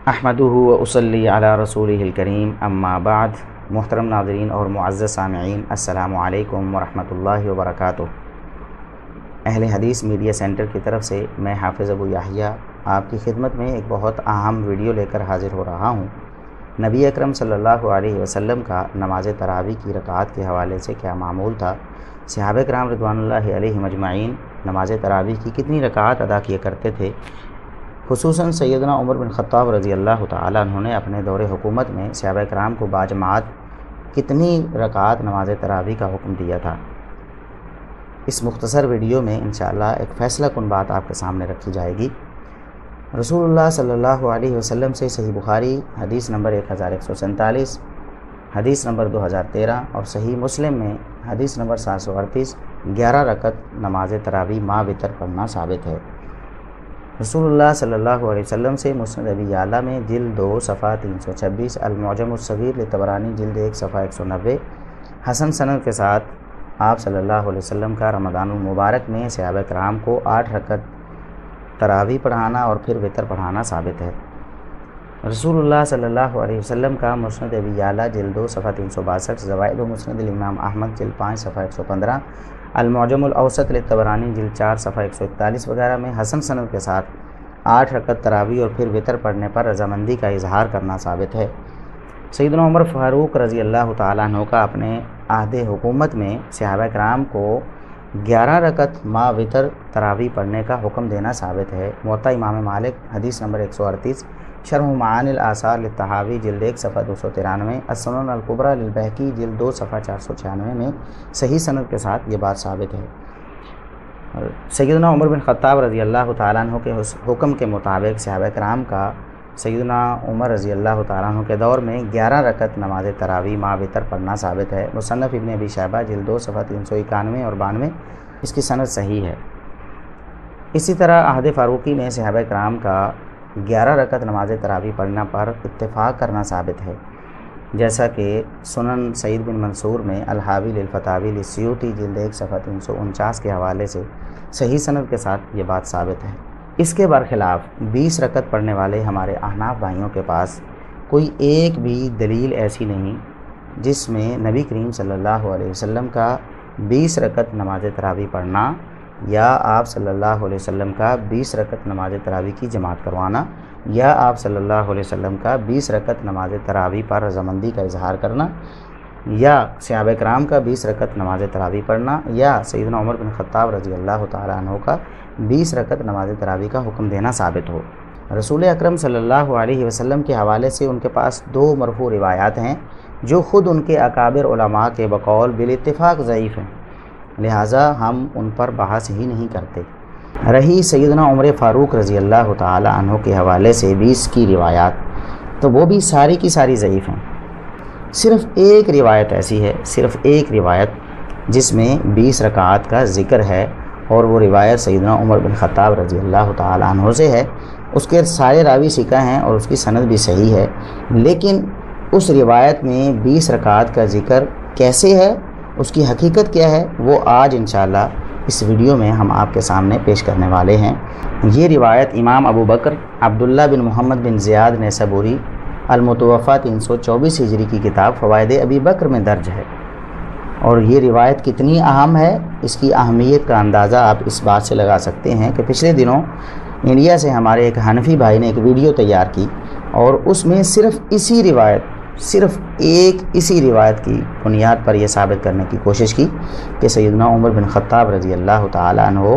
احمدہ و اصلی علی رسولہ الکریم اما بعد۔ محترم ناظرین اور معزز سامعین، السلام علیکم ورحمۃ اللہ وبرکاتہ۔ اہل حدیث میڈیا سینٹر کی طرف سے میں حافظ ابو یحییٰ آپ کی خدمت میں ایک بہت اہم ویڈیو لے کر حاضر ہو رہا ہوں۔ نبی اکرم صلی اللہ علیہ وسلم کا نماز تراویح کی رکعات کے حوالے سے کیا معمول تھا؟ صحابہ کرام رضوان اللہ علیہم اجمعین نماز تراویح کی کتنی رکعات ادا کیا کرتے تھے؟ خصوصاً سیدنا عمر بن خطاب رضی اللہ تعالیٰ عنہ نے اپنے دور حکومت میں صحابہ کرام کو باجماعت کتنی رکعات نماز تراویح کا حکم دیا تھا؟ اس مختصر ویڈیو میں انشاءاللہ ایک فیصلہ کن بات آپ کے سامنے رکھی جائے گی۔ رسول اللہ صلی اللہ علیہ وسلم سے صحیح بخاری حدیث نمبر 1147، حدیث نمبر 2013 اور صحیح مسلم میں حدیث نمبر 738 11 رکعت نماز تراویح ما وتر پڑھنا ثابت ہے۔ رسول اللہ صلی اللہ علیہ وسلم سے مسند ابی اعلیٰ میں جلد 2 صفحہ 326، المعجم الصغیر لطبرانی جلد 1 صفحہ 190 حسن سند کے ساتھ آپ صلی اللہ علیہ وسلم کا رمضان المبارک میں صحابہ کرام کو 8 رکعت تراویح پڑھانا اور پھر وتر پڑھانا ثابت ہے۔ رسول اللہ صلی اللہ علیہ وسلم کا مسند ابی اعلیٰ جلد 2 صفحہ 362، زوائد و مسند الامام احمد جلد 5 صفحہ 115، المعجم الاوسط للطبرانی جلد 4 صفحہ 141 وغیرہ میں حسن سند کے ساتھ 8 رکعت تراویح اور پھر وتر پڑھنے پر رضامندی کا اظہار کرنا ثابت ہے۔ سیدنا عمر فاروق رضی اللہ تعالیٰ عنہ کا اپنے عہد حکومت میں صحابہ کرام کو 11 رکعت ما وتر تراویح پڑھنے کا حکم دینا ثابت ہے۔ موطا امام مالک حدیث نمبر 138، شرح معانی الاثار للطحاوی جلد 1 صفحہ 293، السنن الکبریٰ للبیہقی جلد 2 صفحہ 496 میں صحیح سند کے ساتھ یہ بات ثابت ہے۔ سیدنا عمر بن خطاب رضی اللہ تعالیٰ عنہ کے حکم کے مطابق صحابہ کرام کا سیدنا عمر رضی اللہ تعالیٰ عنہ کے دور میں 11 رکعت نماز تراویح ما وتر پڑھنا ثابت ہے۔ مصنف ابن ابی شیبہ جلد 2 صفحہ 391 اور 92 اس کی سند صحیح ہے۔ اسی طرح عہد فاروقی میں صحابہ کرام کا 11 رکعت نماز تراویح پڑھنا پر اتفاق کرنا ثابت ہے، جیسا کہ سنن سعید بن منصور میں الحاوی للفتاوی للسیوطی جلد 1 صفحہ 349 کے حوالے سے صحیح سند کے ساتھ یہ بات ثابت ہے۔ اس کے برخلاف 20 رکعت پڑھنے والے ہمارے احناف بھائیوں کے پاس کوئی ایک بھی دلیل ایسی نہیں جس میں نبی کریم صلی اللہ علیہ وسلم کا 20 رکعت نماز تراویح پڑھنا یا آپ صلی اللہ علیہ وسلم کا 20 رکعت نماز تراویح کی جماعت کروانا یا آپ صلی اللہ علیہ وسلم کا 20 رکعت نماز تراویح پر رضامندی کا اظہار کرنا یا صحابہ کرام کا 20 رکعت نماز تراویح پڑھنا یا سیدنا عمر بن خطاب رضی اللہ تعالیٰ عنہ کا 20 رکعت نماز تراویح کا حکم دینا ثابت ہو۔ رسول اکرم صلی اللہ علیہ وسلم کے حوالے سے ان کے پاس 2 مرفوع روایات ہیں جو خود ان کے اکابر علماء کے بقول بالاتفاق ضعیف ہیں، لہٰذا ہم ان پر بحث ہی نہیں کرتے۔ رہی سیدنا عمر فاروق رضی اللہ تعالیٰ عنہ کے حوالے سے 20 کی روایات، تو وہ بھی ساری کی ساری ضعیف ہیں۔ صرف ایک روایت ایسی ہے، صرف ایک روایت جس میں 20 رکعات کا ذکر ہے، اور وہ روایت سیدنا عمر بن خطاب رضی اللہ تعالیٰ عنہ سے ہے۔ اس کے سارے راوی ثقہ ہیں اور اس کی سند بھی صحیح ہے، لیکن اس روایت میں 20 رکعات کا ذکر کیسے ہے، اس کی حقیقت کیا ہے، وہ آج انشاءاللہ اس ویڈیو میں ہم آپ کے سامنے پیش کرنے والے ہیں۔ یہ روایت امام ابو بکر عبداللہ بن محمد بن زیاد نیسابوری المتوفیٰ 324 ہجری کی کتاب فوائد ابی بکر میں درج ہے، اور یہ روایت کتنی اہم ہے اس کی اہمیت کا اندازہ آپ اس بات سے لگا سکتے ہیں کہ پچھلے دنوں انڈیا سے ہمارے ایک حنفی بھائی نے ایک ویڈیو تیار کی اور اس میں صرف اسی روایت کی بنیاد پر یہ ثابت کرنے کی کوشش کی کہ سیدنا عمر بن خطاب رضی اللہ تعالیٰ عنہ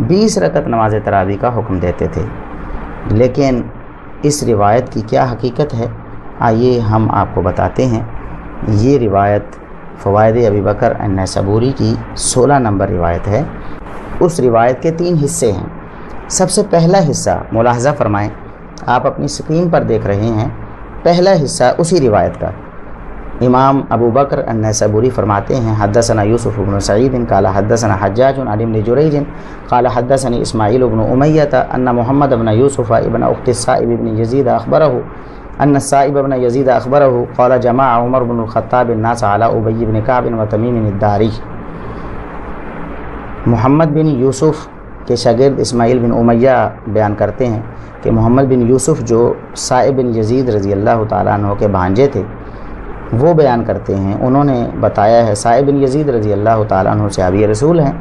20 رکعت نماز تراویح کا حکم دیتے تھے، لیکن اس روایت کی کیا حقیقت ہے آئیے ہم آپ کو بتاتے ہیں۔ یہ روایت فوائد ابی بکر النیسابوری کی 16 نمبر روایت ہے۔ اس روایت کے 3 حصے ہیں۔ سب سے پہلا حصہ ملاحظہ فرمائیں، آپ اپنی اسکرین پر دیکھ رہے ہیں، پہلا حصہ اسی روایت کا۔ امام ابو بکر النیسابوری فرماتے ہیں حدثنا یوسف بن سعید قال حدثنا حجاج عن ابن جریج قال حدثني اسماعیل بن امیہ ان محمد بن یوسف ابن اخت السائب بن یزید اخبرہ ان السائب بن یزید اخبرہ قال جمع عمر بن الخطاب الناس على ابی بن کعب و تمیم الداری۔ محمد بن یوسف کے شاگرد اسماعیل بن امیہ بیان کرتے ہیں کہ محمد بن یوسف جو صائب بن یزید رضی اللہ تعالیٰ عنہ کے بھانجے تھے وہ بیان کرتے ہیں، انہوں نے بتایا ہے صائب بن یزید رضی اللہ تعالیٰ عنہ صحابی رسول ہیں۔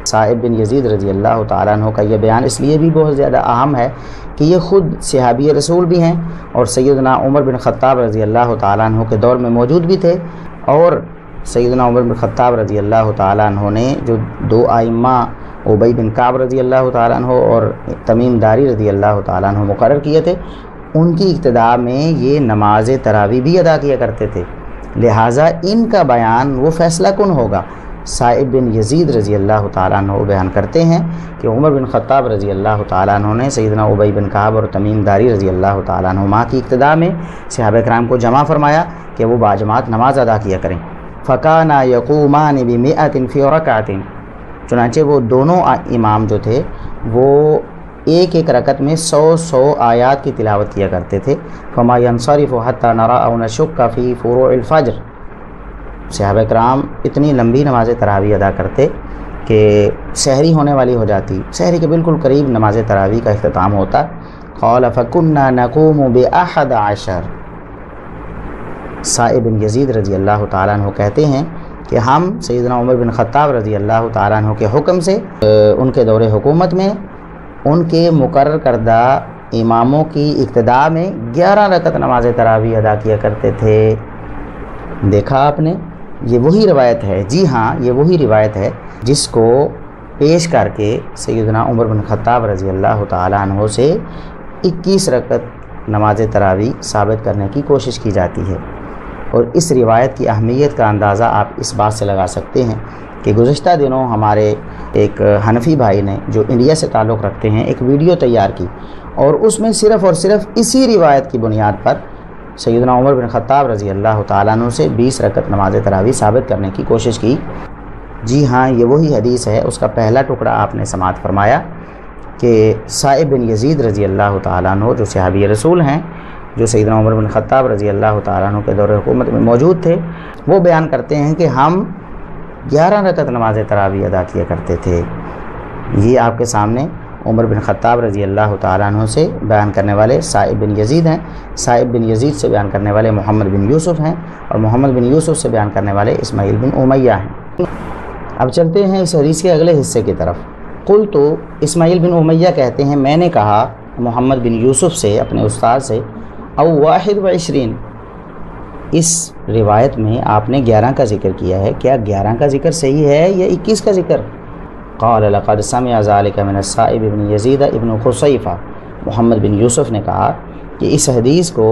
صائب بن یزید رضی اللہ تعالیٰ عنہ کا یہ بیان اس لیے بھی بہت زیادہ اہم ہے کہ یہ خود صحابی رسول بھی ہیں اور سیدنا عمر بن خطاب رضی اللہ تعالیٰ عنہ کے دور میں موجود بھی تھے، اور سیدنا عمر بن خطاب رضی اللہ تعالیٰ عنہ نے جو دو ائمہ ابی بن کعب رضی اللہ تعالیٰ عنہ اور تمیم داری رضی اللہ تعالیٰ عنہ مقرر کیے تھے، ان کی اقتداء میں یہ نماز تراویح بھی ادا کیا کرتے تھے، لہٰذا ان کا بیان وہ فیصلہ کن ہوگا۔ صائب بن یزید رضی اللہ تعالیٰ عنہ بیان کرتے ہیں کہ عمر بن خطاب رضی اللہ تعالیٰ عنہ نے سیدنا ابی بن کعب اور تمیم داری رضی اللہ تعالیٰ عنہما کی اقتداء میں صحابہ کرام کو جمع فرمایا کہ وہ باجماعت نماز ادا کیا کریں۔ فَكَانَ يَقُومَانِ بِمِئَةٍ فِي رَكَعَةٍ، چنانچہ وہ دونوں امام جو تھے وہ ایک ایک رکعت میں 100 آیات کی تلاوت کیا کرتے تھے۔ فَمَا يَنصَرِفُ حَتَّى نَرَى أَوْ نَشُكَّ فِي فُرُوعِ الْفَجْرِ، صحابہ کرام اتنی لمبی نماز تراویح ادا کرتے کہ سحری ہونے والی ہو جاتی، سحری کے بالکل قریب نماز تراویح کا اختتام ہوتا۔ قال فَكُنَّا نَقُومُ ب11، صائب بن یزید رضی اللہ تعالیٰ عنہ کہتے ہیں کہ ہم سیدنا عمر بن خطاب رضی اللہ تعالیٰ عنہ کے حکم سے ان کے دور حکومت میں ان کے مقرر کردہ اماموں کی اقتداء میں 11 رکعت نماز تراویح ادا کیا کرتے تھے۔ دیکھا آپ نے، یہ وہی روایت ہے، جی ہاں یہ وہی روایت ہے جس کو پیش کر کے سیدنا عمر بن خطاب رضی اللہ تعالیٰ عنہ سے 21 رکعت نماز تراویح ثابت کرنے کی کوشش کی جاتی ہے۔ اور اس روایت کی اہمیت کا اندازہ آپ اس بات سے لگا سکتے ہیں کہ گزشتہ دنوں ہمارے ایک حنفی بھائی نے جو انڈیا سے تعلق رکھتے ہیں ایک ویڈیو تیار کی، اور اس میں صرف اور صرف اسی روایت کی بنیاد پر سیدنا عمر بن خطاب رضی اللہ تعالیٰ عنہ سے 20 رکعت نماز تراویح ثابت کرنے کی کوشش کی۔ جی ہاں یہ وہی حدیث ہے، اس کا پہلا ٹکڑا آپ نے سماعت فرمایا کہ صائب بن یزید رضی اللہ تعالیٰ عنہ جو صحابی رسول ہیں، جو سیدنا عمر بن خطاب رضی اللہ تعالیٰ عنہ کے دور حکومت میں موجود تھے، وہ بیان کرتے ہیں کہ ہم 11 رکعت نماز تراویح ادا کیا کرتے تھے۔ یہ آپ کے سامنے عمر بن خطاب رضی اللہ تعالیٰ عنہ سے بیان کرنے والے صائب بن یزید ہیں، صائب بن یزید سے بیان کرنے والے محمد بن یوسف ہیں، اور محمد بن یوسف سے بیان کرنے والے اسماعیل بن امیہ ہیں۔ اب چلتے ہیں اس حدیث کے اگلے حصے کی طرف۔ قلت، اسماعیل بن امیہ کہتے ہیں میں نے کہا محمد بن یوسف سے، اپنے استاد سے، او 21، اس روایت میں آپ نے 11 کا ذکر کیا ہے، کیا 11 کا ذکر صحیح ہے یا 21 کا ذکر؟ قال لقد سمع ذلك من الصائب بن یزید ابن خصیفہ، محمد بن یوسف نے کہا کہ اس حدیث کو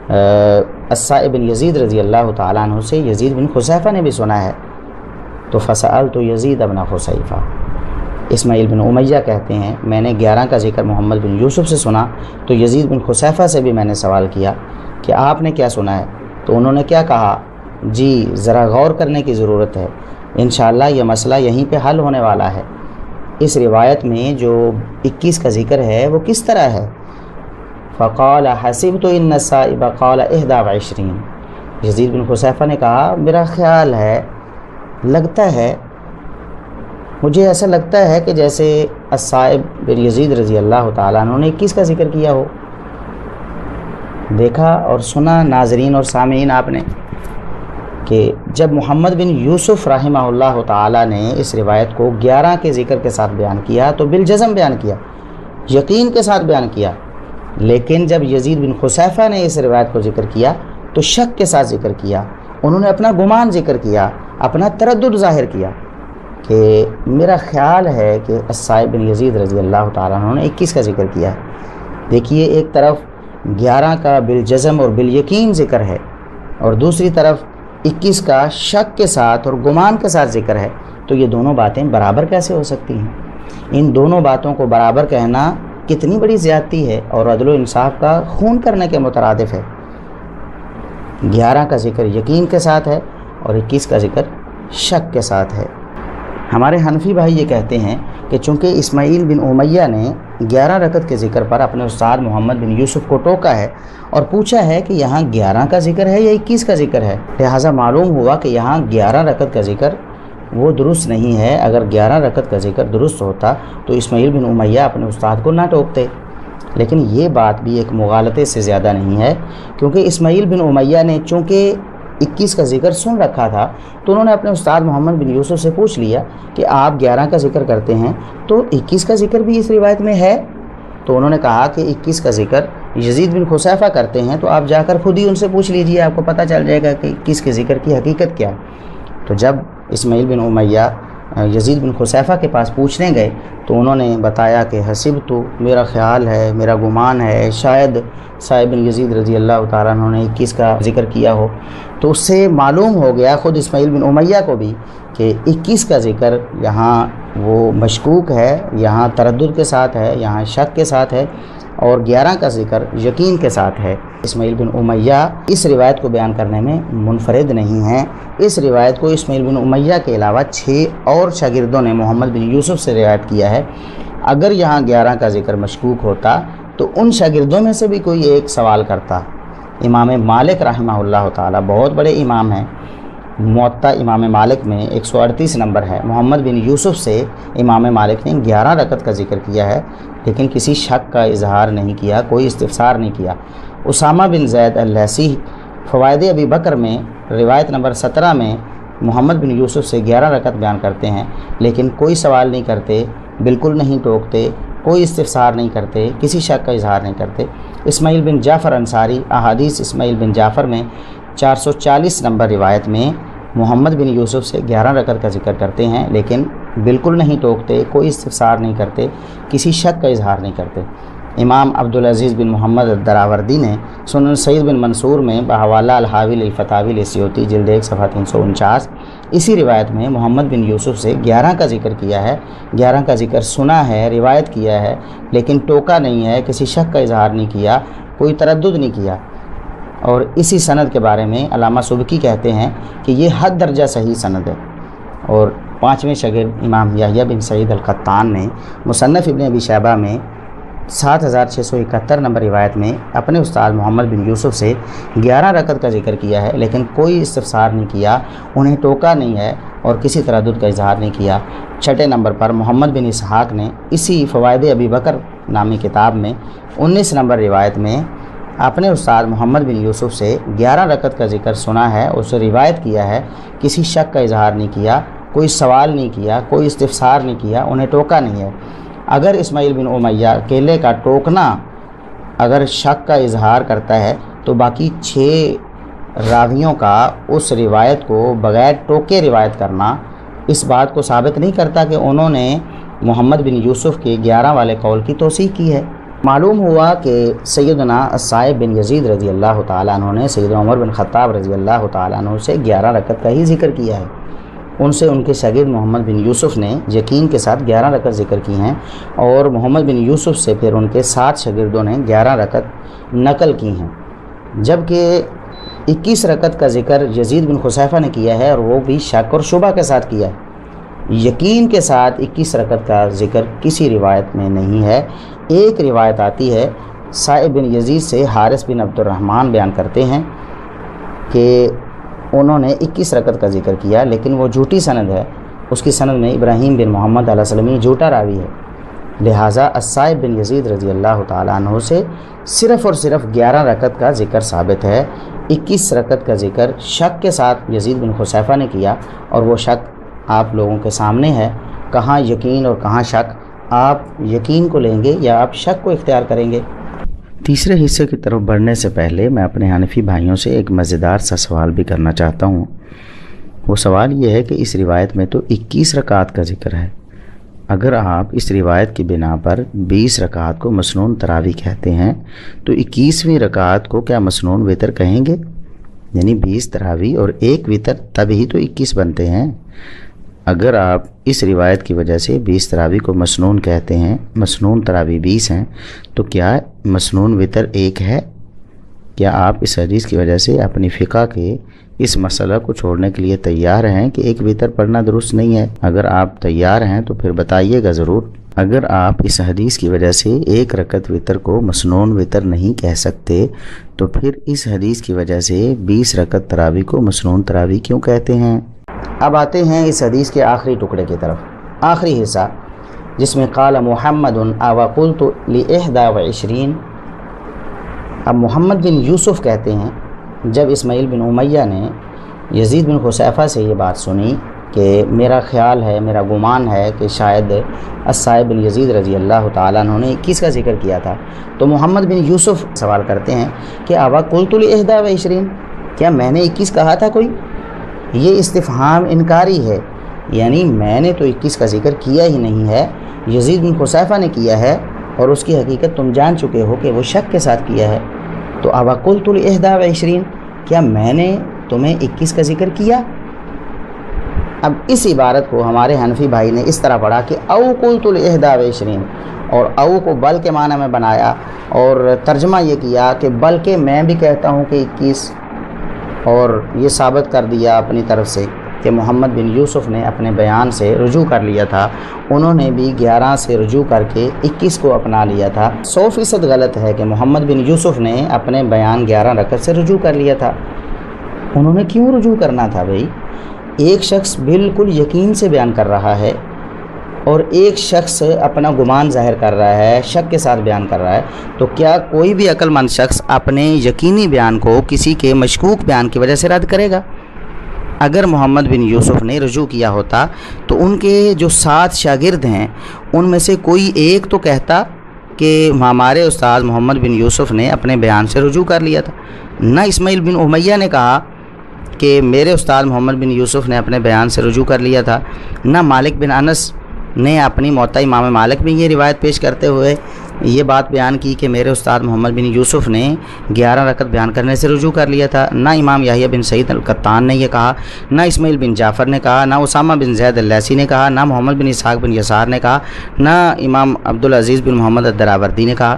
الصائب بن یزید رضی اللہ تعالیٰ عنہ سے یزید بن خصیفہ نے بھی سنا ہے۔ تو فسألت یزید ابن خصیفہ، اسماعیل بن امیہ کہتے ہیں میں نے 11 کا ذکر محمد بن یوسف سے سنا، تو یزید بن خصیفہ سے بھی میں نے سوال کیا کہ آپ نے کیا سنا ہے؟ تو انہوں نے کیا کہا؟ جی ذرا غور کرنے کی ضرورت ہے، انشاءاللہ یہ مسئلہ یہیں پہ حل ہونے والا ہے۔ اس روایت میں جو 21 کا ذکر ہے وہ کس طرح ہے؟ فقال حسبت ان الصائب قال 21، یزید بن خصیفہ نے کہا میرا خیال ہے، لگتا ہے، مجھے ایسا لگتا ہے کہ جیسے الصائب بن یزید رضی اللہ تعالیٰ عنہ نے 21 کا ذکر کیا ہو۔ دیکھا اور سنا ناظرین اور سامعین آپ نے کہ جب محمد بن یوسف رحمہ اللہ تعالیٰ نے اس روایت کو 11 کے ذکر کے ساتھ بیان کیا تو بالجزم بیان کیا، یقین کے ساتھ بیان کیا، لیکن جب یزید بن خصیفہ نے اس روایت کو ذکر کیا تو شک کے ساتھ ذکر کیا، انہوں نے اپنا گمان ذکر کیا، اپنا تردد ظاہر کیا کہ میرا خیال ہے کہ الصائب بن یزید رضی اللہ تعالیٰ عنہ نے 21 کا ذکر کیا ہے۔ دیکھیے ایک طرف 11 کا بالجزم اور بالیقین ذکر ہے، اور دوسری طرف 21 کا شک کے ساتھ اور گمان کے ساتھ ذکر ہے، تو یہ دونوں باتیں برابر کیسے ہو سکتی ہیں؟ ان دونوں باتوں کو برابر کہنا کتنی بڑی زیادتی ہے اور عدل و انصاف کا خون کرنے کے مترادف ہے۔ 11 کا ذکر یقین کے ساتھ ہے اور 21 کا ذکر شک کے ساتھ ہے۔ ہمارے حنفی بھائی یہ کہتے ہیں کہ چونکہ اسماعیل بن امیہ نے 11 رکعت کے ذکر پر اپنے استاد محمد بن یوسف کو ٹوکا ہے اور پوچھا ہے کہ یہاں 11 کا ذکر ہے یا 21 کا ذکر ہے، لہٰذا معلوم ہوا کہ یہاں 11 رکعت کا ذکر وہ درست نہیں ہے۔ اگر 11 رکعت کا ذکر درست ہوتا تو اسماعیل بن امیہ اپنے استاد کو نہ ٹوکتے، لیکن یہ بات بھی ایک مغالطے سے زیادہ نہیں ہے، کیونکہ اسماعیل بن امیہ نے چونکہ 21 کا ذکر سن رکھا تھا تو انہوں نے اپنے استاد محمد بن یوسف سے پوچھ لیا کہ آپ 11 کا ذکر کرتے ہیں تو 21 کا ذکر بھی اس روایت میں ہے؟ تو انہوں نے کہا کہ 21 کا ذکر یزید بن خصیفہ کرتے ہیں، تو آپ جا کر خود ہی ان سے پوچھ لیجئے، آپ کو پتہ چل جائے گا کہ 21 کے ذکر کی حقیقت کیا ہے۔ تو جب اسماعیل بن امیہ یزید بن خصیفہ کے پاس پوچھنے گئے تو انہوں نے بتایا کہ حسب تو، میرا خیال ہے، میرا گمان ہے، شاید صاحب بن یزید رضی اللہ تعالیٰ عنہ نے 21 کا ذکر کیا ہو۔ تو اس سے معلوم ہو گیا خود اسماعیل بن امیہ کو بھی کہ 21 کا ذکر یہاں وہ مشکوک ہے، یہاں تردد کے ساتھ ہے، یہاں شک کے ساتھ ہے، اور 11 کا ذکر یقین کے ساتھ ہے۔ اسماعیل بن امیہ اس روایت کو بیان کرنے میں منفرد نہیں ہیں۔ اس روایت کو اسماعیل بن امیہ کے علاوہ 6 اور شاگردوں نے محمد بن یوسف سے روایت کیا ہے۔ اگر یہاں 11 کا ذکر مشکوک ہوتا تو ان شاگردوں میں سے بھی کوئی ایک سوال کرتا۔ امام مالک رحمہ اللہ تعالی بہت بڑے امام ہیں، موطا امام مالک میں 138 نمبر ہے۔ محمد بن یوسف سے امام مالک نے 11 رکعت کا ذکر کیا ہے، لیکن کسی شک کا اظہار نہیں کیا، کوئی استفسار نہیں کیا۔ اسامہ بن زید اللیثی فوائد ابی بکر میں روایت نمبر 17 میں محمد بن یوسف سے 11 رکعت بیان کرتے ہیں، لیکن کوئی سوال نہیں کرتے، بالکل نہیں ٹوکتے، کوئی استفسار نہیں کرتے، کسی شک کا اظہار نہیں کرتے۔ اسماعیل بن جعفر انصاری احادیث اسماعیل بن جعفر میں 440 نمبر روایت میں محمد بن یوسف سے 11 رکعت کا ذکر کرتے ہیں، لیکن بالکل نہیں ٹوکتے، کوئی استفسار نہیں کرتے، کسی شک کا اظہار نہیں کرتے۔ امام عبدالعزیز بن محمد الدراوردی نے سنن سعید بن منصور میں بحوالہ الحاوی للفتاوی للسیوطی جلد 1 صفحہ 349 اسی روایت میں محمد بن یوسف سے 11 کا ذکر کیا ہے، 11 کا ذکر سنا ہے، روایت کیا ہے، لیکن ٹوکا نہیں ہے، کسی شک کا اظہار نہیں کیا، کوئی تردد نہیں کیا۔ اور اسی سند کے بارے میں علامہ سبکی کہتے ہیں کہ یہ حد درجہ صحیح سند ہے۔ اور 5ویں شاگرد امام یحییٰ بن سعید القطان نے مصنف ابن ابی شیبہ میں 7671 نمبر روایت میں اپنے استاد محمد بن یوسف سے 11 رکعت کا ذکر کیا ہے، لیکن کوئی استفسار نہیں کیا، انہیں ٹوکا نہیں ہے اور کسی تردد کا اظہار نہیں کیا۔ 6 نمبر پر محمد بن اسحاق نے اسی فوائد ابی بکر نامی کتاب میں 19 نمبر روایت میں اپنے استاد محمد بن یوسف سے 11 رکعت کا ذکر سنا ہے، اسے روایت کیا ہے، کسی شک کا اظہار نہیں کیا، کوئی سوال نہیں کیا، کوئی استفسار نہیں کیا، انہیں ٹوکا نہیں ہے۔ اگر اسماعیل بن امیہ اکیلے کا ٹوکنا اگر شک کا اظہار کرتا ہے تو باقی 6 راویوں کا اس روایت کو بغیر ٹوکے روایت کرنا اس بات کو ثابت نہیں کرتا کہ انہوں نے محمد بن یوسف کے 11 والے قول کی توثیق کی ہے۔ معلوم ہوا کہ سیدنا الصائب بن یزید رضی اللہ تعالیٰ عنہ نے سیدنا عمر بن خطاب رضی اللہ تعالیٰ عنہ سے 11 رکعت کا ہی ذکر کیا ہے۔ ان سے ان کے شاگرد محمد بن یوسف نے یقین کے ساتھ 11 رکعت ذکر کی ہیں، اور محمد بن یوسف سے پھر ان کے 7 شاگردوں نے 11 رکعت نقل کی ہیں، جبکہ 21 رکعت کا ذکر یزید بن خصیفہ نے کیا ہے، اور وہ بھی شک اور شبہ کے ساتھ کیا ہے۔ یقین کے ساتھ 21 رکعت کا ذکر کسی روایت میں نہیں ہے۔ ایک روایت آتی ہے، صائب بن یزید سے حارث بن عبد الرحمن بیان کرتے ہیں کہ انہوں نے 21 رکعت کا ذکر کیا، لیکن وہ جھوٹی سند ہے، اس کی سند میں ابراہیم بن محمد علیہ السلام جھوٹا راوی ہے، لہٰذا الصائب بن یزید رضی اللہ تعالیٰ عنہ سے صرف اور صرف 11 رکعت کا ذکر ثابت ہے۔ 21 رکعت کا ذکر شک کے ساتھ یزید بن خصیفہ نے کیا، اور وہ شک آپ لوگوں کے سامنے ہے، کہاں یقین اور کہاں شک، آپ یقین کو لیں گے یا آپ شک کو اختیار کریں گے؟ تیسرے حصے کی طرف بڑھنے سے پہلے میں اپنے حنفی بھائیوں سے ایک مزیدار سا سوال بھی کرنا چاہتا ہوں۔ وہ سوال یہ ہے کہ اس روایت میں تو 21 رکعت کا ذکر ہے، اگر آپ اس روایت کی بنا پر 20 رکعت کو مسنون تراویح کہتے ہیں تو 21ویں رکعت کو کیا مسنون وتر کہیں گے؟ یعنی 20 تراویح اور 1 وتر، تب ہی تو 21 بنتے ہیں۔ اگر آپ اس روایت کی وجہ سے 20 تراویح کو مسنون کہتے ہیں، مسنون تراویح 20 ہیں، تو کیا مسنون وتر 1 ہے؟ کیا آپ اس حدیث کی وجہ سے اپنی فقہ کے اس مسئلہ کو چھوڑنے کے لیے تیار ہیں کہ 1 وتر پڑھنا درست نہیں ہے؟ اگر آپ تیار ہیں تو پھر بتائیے گا ضرور۔ اگر آپ اس حدیث کی وجہ سے 1 رکعت وتر کو مسنون وتر نہیں کہہ سکتے تو پھر اس حدیث کی وجہ سے 20 رکعت تراویح کو مسنون تراویح کیوں کہتے ہیں؟ اب آتے ہیں اس حدیث کے آخری ٹکڑے کی طرف، آخری حصہ جس میں قال محمد وقلت ل21۔ اب محمد بن یوسف کہتے ہیں جب اسماعیل بن امیہ نے یزید بن خصیفہ سے یہ بات سنی کہ میرا خیال ہے، میرا گمان ہے کہ شاید الصائب بن یزید رضی اللہ تعالیٰ عنہ نے 21 کا ذکر کیا تھا، تو محمد بن یوسف سوال کرتے ہیں کہ وقلت ل21، کیا میں نے 21 کہا تھا کوئی؟ یہ استفہام انکاری ہے، یعنی میں نے تو 21 کا ذکر کیا ہی نہیں ہے، یزید بن خصیفہ نے کیا ہے، اور اس کی حقیقت تم جان چکے ہو کہ وہ شک کے ساتھ کیا ہے۔ تو وقلت ل21، کیا میں نے تمہیں 21 کا ذکر کیا؟ اب اس عبارت کو ہمارے حنفی بھائی نے اس طرح پڑھا کہ او قلت ل21، اور او کو بل کے معنی میں بنایا اور ترجمہ یہ کیا کہ بلکہ میں بھی کہتا ہوں کہ 21، اور یہ ثابت کر دیا اپنی طرف سے کہ محمد بن یوسف نے اپنے بیان سے رجوع کر لیا تھا، انہوں نے بھی 11 سے رجوع کر کے 21 کو اپنا لیا تھا۔ 100% غلط ہے کہ محمد بن یوسف نے اپنے بیان 11 رکعت سے رجوع کر لیا تھا۔ انہوں نے کیوں رجوع کرنا تھا بھائی؟ ایک شخص بالکل یقین سے بیان کر رہا ہے اور ایک شخص اپنا گمان ظاہر کر رہا ہے، شک کے ساتھ بیان کر رہا ہے، تو کیا کوئی بھی عقل مند شخص اپنے یقینی بیان کو کسی کے مشکوک بیان کی وجہ سے رد کرے گا؟ اگر محمد بن یوسف نے رجوع کیا ہوتا تو ان کے جو 7 شاگرد ہیں ان میں سے کوئی ایک تو کہتا کہ ہمارے استاد محمد بن یوسف نے اپنے بیان سے رجوع کر لیا تھا۔ نہ اسماعیل بن امیہ نے کہا کہ میرے استاد محمد بن یوسف نے اپنے بیان سے رجوع کر لیا تھا، نہ مالک بن انس نے اپنی موطا امام مالک میں یہ روایت پیش کرتے ہوئے یہ بات بیان کی کہ میرے استاد محمد بن یوسف نے 11 رکعت بیان کرنے سے رجوع کر لیا تھا، نہ امام یحییٰ بن سعید القطان نے یہ کہا، نہ اسماعیل بن جعفر نے کہا، نہ اسامہ بن زید اللیثی نے کہا، نہ محمد بن اسحاق بن یسار نے کہا، نہ امام عبدالعزیز بن محمد الدراوردی نے کہا۔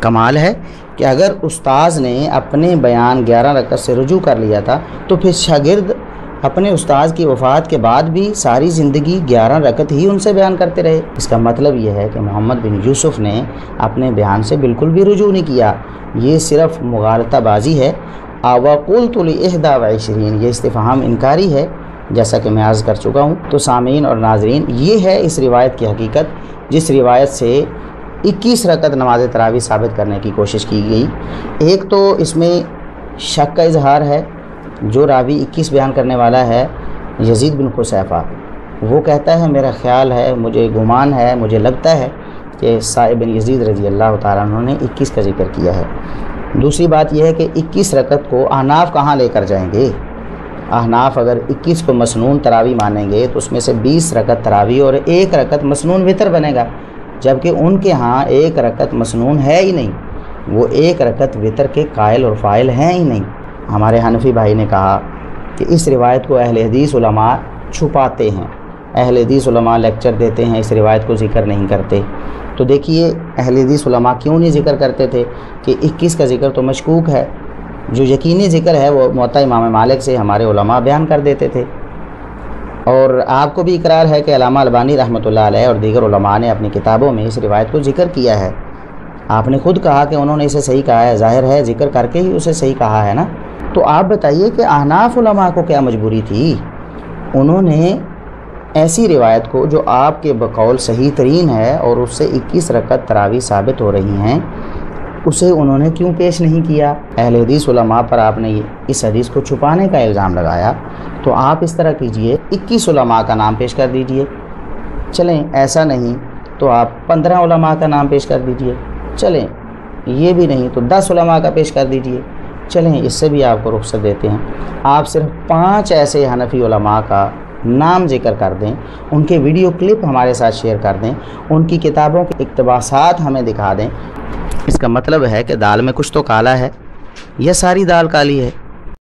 کمال ہے کہ اگر استاذ نے اپنے بیان 11 رکعت سے رجوع کر لیا تھا تو پھر شاگرد اپنے استاذ کی وفات کے بعد بھی ساری زندگی 11 رکعت ہی ان سے بیان کرتے رہے۔ اس کا مطلب یہ ہے کہ محمد بن یوسف نے اپنے بیان سے بالکل بھی رجوع نہیں کیا، یہ صرف مغالطہ بازی ہے۔ وقلت ل21، یہ استفہام انکاری ہے جیسا کہ میں عرض کر چکا ہوں۔ تو سامعین اور ناظرین، یہ ہے اس روایت کی حقیقت جس روایت سے 21 رکعت نماز تراویح ثابت کرنے کی کوشش کی گئی۔ ایک تو اس میں شک کا اظہار ہے، جو راوی 21 بیان کرنے والا ہے یزید بن خصیفہ، وہ کہتا ہے میرا خیال ہے، مجھے گمان ہے، مجھے لگتا ہے کہ صائب بن یزید رضی اللہ تعالیٰ عنہ نے 21 کا ذکر کیا ہے۔ دوسری بات یہ ہے کہ 21 رکعت کو احناف کہاں لے کر جائیں گے؟ احناف اگر 21 کو مسنون تراویح مانیں گے تو اس میں سے 20 رکعت تراویح اور 1 رکعت مسنون وتر بنے گا، جبکہ ان کے ہاں 1 رکعت مسنون ہے ہی نہیں، وہ 1 رکعت وتر کے قائل اور فاعل ہیں ہی نہیں۔ ہمارے حنفی بھائی نے کہا کہ اس روایت کو اہل حدیث علماء چھپاتے ہیں، اہل حدیث علماء لیکچر دیتے ہیں، اس روایت کو ذکر نہیں کرتے۔ تو دیکھیے اہل حدیث علماء کیوں نہیں ذکر کرتے تھے کہ 21 کا ذکر تو مشکوک ہے، جو یقینی ذکر ہے وہ موطا امام مالک سے ہمارے علماء بیان کر دیتے تھے۔ اور آپ کو بھی اقرار ہے کہ علامہ البانی رحمۃ اللہ علیہ اور دیگر علماء نے اپنی کتابوں میں اس روایت کو ذکر کیا ہے۔ آپ نے خود کہا کہ انہوں نے اسے صحیح کہا ہے، ظاہر ہے ذکر کر کے ہی اسے صحیح کہا ہے نا۔ تو آپ بتائیے کہ احناف علماء کو کیا مجبوری تھی؟ انہوں نے ایسی روایت کو جو آپ کے بقول صحیح ترین ہے اور اس سے 21 رکعت تراویح ثابت ہو رہی ہیں، اسے انہوں نے کیوں پیش نہیں کیا؟ اہل حدیث علماء پر آپ نے اس حدیث کو چھپانے کا الزام لگایا، تو آپ اس طرح کیجئے 21 علماء کا نام پیش کر دیجئے۔ چلیں ایسا نہیں تو آپ 15 علماء کا نام پیش کر دیجئے، چلیں یہ بھی نہیں تو 10 علماء کا پیش کر دیجئے، چلیں اس سے بھی آپ کو رخصت دیتے ہیں۔ آپ صرف 5 ایسے حنفی علماء کا نام ذکر کر دیں، ان کے ویڈیو کلپ ہمارے ساتھ شیئر کر دیں، ان کی کتابوں کے اقتباسات ہمیں دکھا دیں۔ اس کا مطلب ہے کہ دال میں کچھ تو کالا ہے یا ساری دال کالی ہے۔